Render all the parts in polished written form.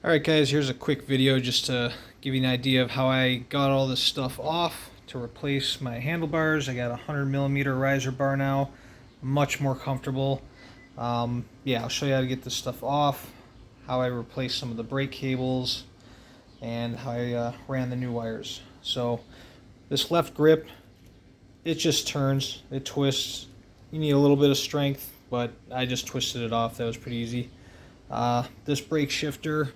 Alright guys, here's a quick video just to give you an idea of how I got all this stuff off to replace my handlebars. I got a 100mm riser bar now, much more comfortable. Yeah, I'll show you how to get this stuff off, how I replaced some of the brake cables, and how I ran the new wires. So this left grip, it just turns, it twists. You need a little bit of strength, but I just twisted it off. That was pretty easy. This brake shifter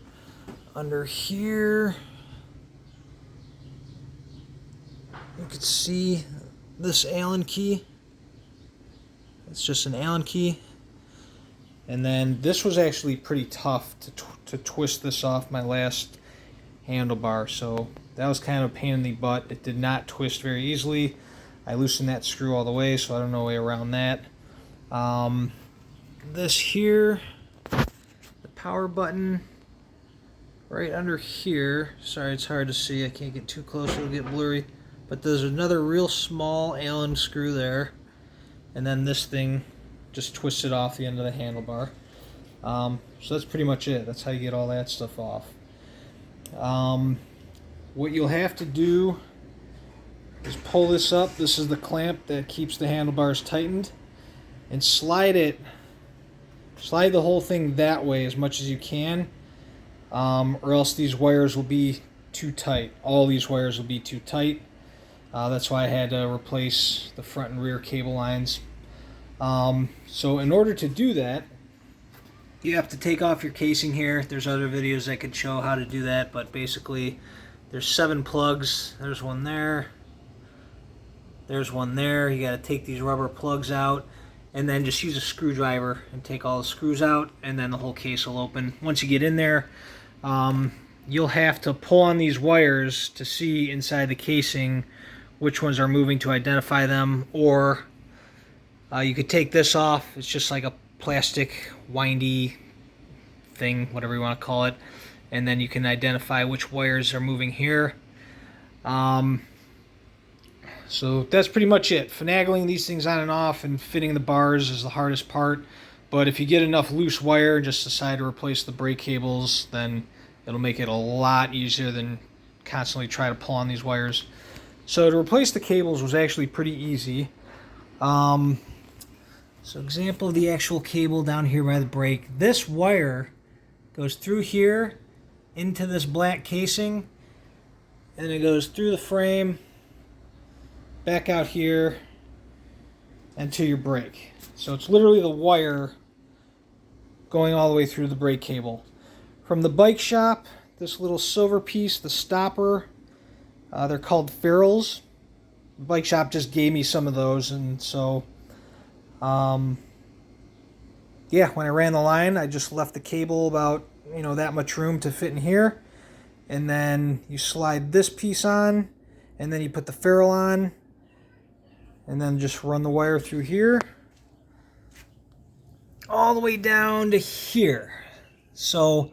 under here, you can see this Allen key. It's just an Allen key. And then this was actually pretty tough to twist this off my last handlebar, so that was kind of a pain in the butt. It did not twist very easily. I loosened that screw all the way, so I don't know a way around that. This here, the power button right under here. Sorry, it's hard to see. I can't get too close, it'll get blurry. But there's another real small Allen screw there. And then this thing just twisted off the end of the handlebar. So that's pretty much it. That's how you get all that stuff off. What you'll have to do is pull this up. This is the clamp that keeps the handlebars tightened. And slide the whole thing that way as much as you can. Or else these wires will be too tight. All these wires will be too tight. That's why I had to replace the front and rear cable lines. So in order to do that, you have to take off your casing here. There's other videos that could show how to do that, but basically there's 7 plugs. There's one there. There's one there. You got to take these rubber plugs out and then just use a screwdriver and take all the screws out, and then the whole case will open. Once you get in there, you'll have to pull on these wires to see inside the casing which ones are moving to identify them, or you could take this off. It's just like a plastic windy thing, whatever you want to call it, and then you can identify which wires are moving here. So that's pretty much it. Finagling these things on and off and fitting the bars is the hardest part, but if you get enough loose wire and just decide to replace the brake cables, then it'll make it a lot easier than constantly try to pull on these wires. So to replace the cables was actually pretty easy. So example of the actual cable down here by the brake. This wire goes through here into this black casing, and it goes through the frame, back out here, and to your brake. So it's literally the wire going all the way through the brake cable. From the bike shop, this little silver piece, the stopper, they're called ferrules. The bike shop just gave me some of those, and so yeah, when I ran the line, I just left the cable about, that much room to fit in here, and then you slide this piece on, and then you put the ferrule on, and then just run the wire through here all the way down to here. So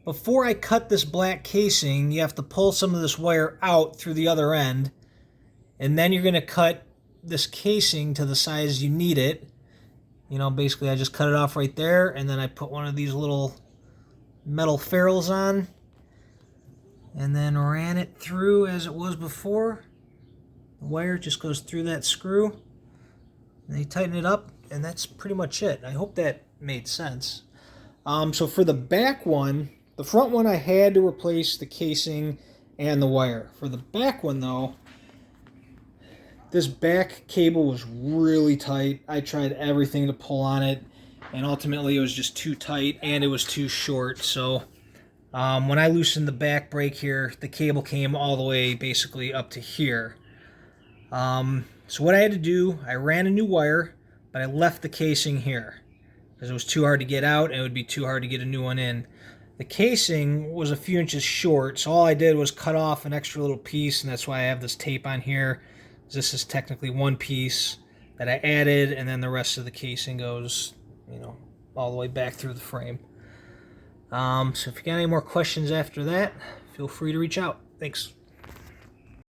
before I cut this black casing, you have to pull some of this wire out through the other end, and then you're going to cut this casing to the size you need it. Basically I just cut it off right there, and then I put one of these little metal ferrules on, and then ran it through as it was before. The wire just goes through that screw, and you tighten it up, and that's pretty much it. I hope that made sense. So for the back one, the front one I had to replace the casing and the wire. For the back one though, this back cable was really tight. I tried everything to pull on it, and ultimately it was just too tight and it was too short. So when I loosened the back brake here, the cable came all the way basically up to here. So what I had to do, I ran a new wire, but I left the casing here because it was too hard to get out, and it would be too hard to get a new one in. The casing was a few inches short, so all I did was cut off an extra little piece, and that's why I have this tape on here. This is technically one piece that I added, and then the rest of the casing goes, all the way back through the frame. So if you got any more questions after that, feel free to reach out. Thanks.